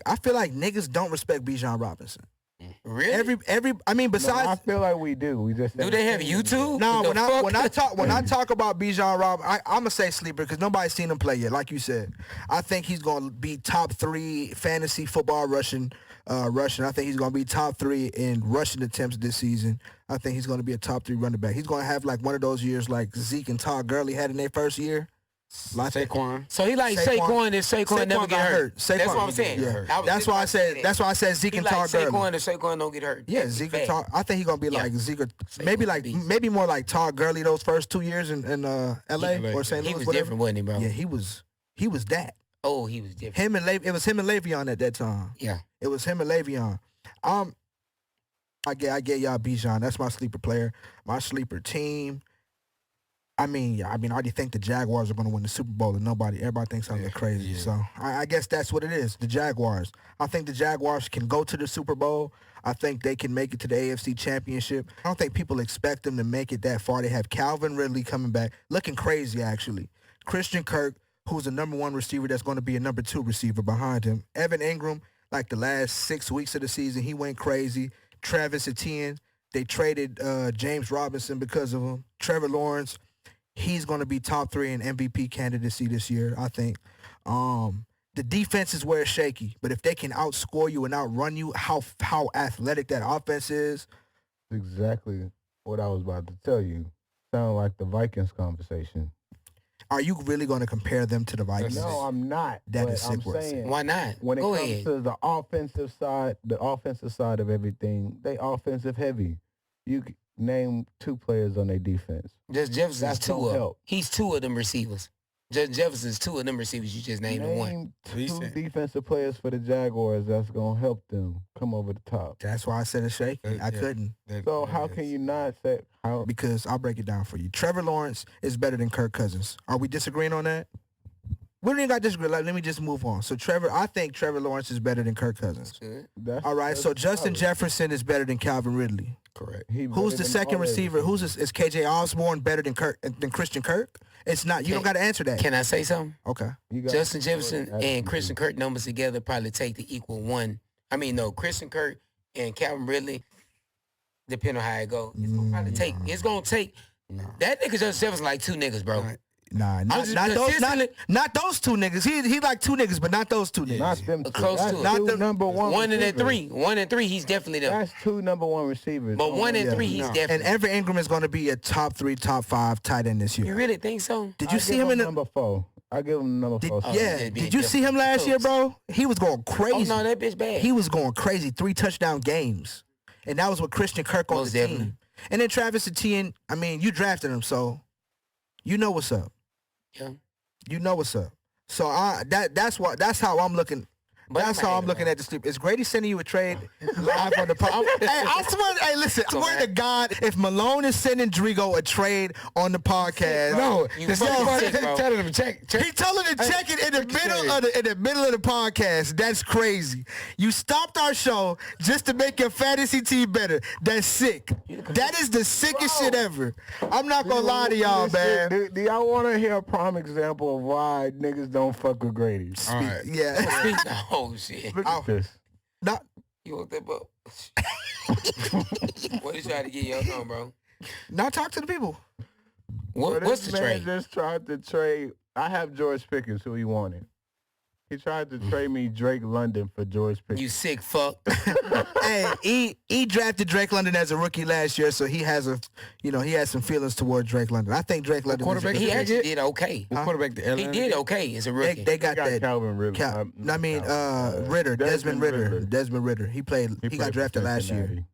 I feel like niggas don't respect Bijan Robinson. Really? I mean, besides, I feel like we do. We just do they have YouTube? no. When I talk about Bijan Robinson, I'm gonna say sleeper because nobody's seen him play yet. Like you said, I think he's gonna be top 3 fantasy football rushing. I think he's gonna be top 3 in rushing attempts this season. I think he's gonna be a top 3 running back. He's gonna have like one of those years like Zeke and Todd Gurley had in their first year. Like Saquon. So he like Saquon if Saquon never get hurt. That's what I'm saying. Yeah. That's why I said Zeke and Todd Gurley. Saquon if Saquon don't get hurt. Yeah, Zeke and Todd. I think he's gonna be like Zeke, maybe more like Todd Gurley those first 2 years in L.A. or St. Louis. He was whatever. different, wasn't he, bro? Yeah, he was that. Oh, he was different. It was him and Le'Veon at that time. Yeah, it was him and Le'Veon. I get y'all Bijan. That's my sleeper player. My sleeper team. I mean, I already think the Jaguars are going to win the Super Bowl, and everybody thinks I look crazy. Yeah. So I guess that's what it is. The Jaguars. I think the Jaguars can go to the Super Bowl. I think they can make it to the AFC Championship. I don't think people expect them to make it that far. They have Calvin Ridley coming back, looking crazy actually. Christian Kirk, who's a number 1 receiver that's going to be a number 2 receiver behind him. Evan Ingram, like the last 6 weeks of the season, he went crazy. Travis Etienne, they traded James Robinson because of him. Trevor Lawrence. He's going to be top 3 in MVP candidacy this year, I think. The defense is where it's shaky, but if they can outscore you and outrun you, how athletic that offense is. Exactly what I was about to tell you. Sound like the Vikings conversation. Are you really going to compare them to the Vikings? No, I'm not. That is I'm saying, why not? When it comes to the offensive side of everything, they offensive heavy. You name 2 players on their defense. Just Jefferson's 2 of them. He's 2 of them receivers. Just Jefferson's 2 of them receivers. You just named one. 2 defensive players for the Jaguars that's going to help them come over the top. That's why I said it's shaky. I couldn't. So how can you not say how? Because I'll break it down for you. Trevor Lawrence is better than Kirk Cousins. Are we disagreeing on that? We don't even got to disagree. Let me just move on. So I think Trevor Lawrence is better than Kirk Cousins. All right. So Justin Jefferson is better than Calvin Ridley. Correct. Who's the second receiver? Is KJ Osborne better than Christian Kirk? It's not. You don't got to answer that. Can I say something? Okay. Justin Jefferson and Christian Kirk numbers together probably take the equal 1. I mean, no, Christian Kirk and Calvin Ridley, depending on how it goes, it's gonna probably take. It's gonna take. That nigga Justin Jefferson like 2 niggas, bro. Nah, not those 2 niggas. He like 2 niggas, but not those 2 niggas. Not them. Close to it. Not the number 1. 1 and 3. 1 and 3. He's definitely them. That's 2 number 1 receivers. But 1 and 3, he's definitely. And Evan Ingram is going to be a top 3, top 5 tight end this year. You really think so? Did you see him in number 4? I give him number 4. Did you see him last year, bro? He was going crazy. Oh no, that bitch bad. He was going crazy. 3 touchdown games, and that was with Christian Kirk on the team. And then Travis Etienne. I mean, you drafted him, so you know what's up. Yeah. You know what's up. So that's how I'm looking. That's how I'm looking at the sleep. Is Grady sending you a trade live on the podcast? I swear. Hey, listen. I swear to God, if Malone is sending Drigo a trade on the podcast, he's telling him to check. He telling him to check it in the middle of the podcast. That's crazy. You stopped our show just to make your fantasy team better. That's sick. That is the sickest shit ever. I'm not gonna lie to y'all, man. Do y'all want to hear a prime example of why niggas don't fuck with Grady? All right. Yeah. Oh shit! Look at this. Not you want that book? What is trying to get your on, bro? Now talk to the people. What's the trade? Just tried to trade. I have George Pickens, who he wanted. He tried to trade me Drake London for George Pickens. You sick fuck. Hey, he drafted Drake London as a rookie last year, so he has he has some feelings toward Drake London. I think Drake London. Quarterback, he actually did okay. Quarterback, he did okay as a rookie. They got that Calvin Ridley. Ritter, Desmond Ritter. He got drafted last year.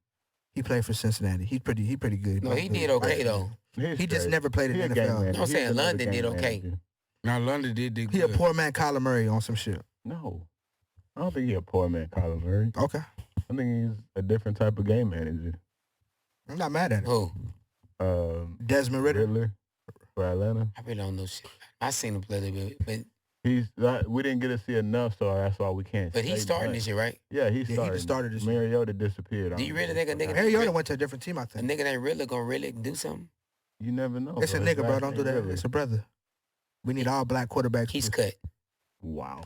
He played for Cincinnati. He's pretty good. No, he did okay though. He just never played in the NFL. I'm saying London did okay. Now London did good. He a poor man Kyler Murray on some shit. No. I don't think he a poor man Kyler Murray. Okay. I think he's a different type of game manager. I'm not mad at him. Who? Desmond Ritter for Atlanta. I really don't know shit. I seen him play a little bit, but we didn't get to see enough, so that's why we can't. But he's starting this year, right? Yeah, he started this year. Mariota disappeared. Do you really think a nigga? Mariota went to a different team, I think. A nigga ain't really gonna do something. You never know. It's a nigga, bro. Don't do that. It's a brother. We need all black quarterbacks. He's cut. Wow.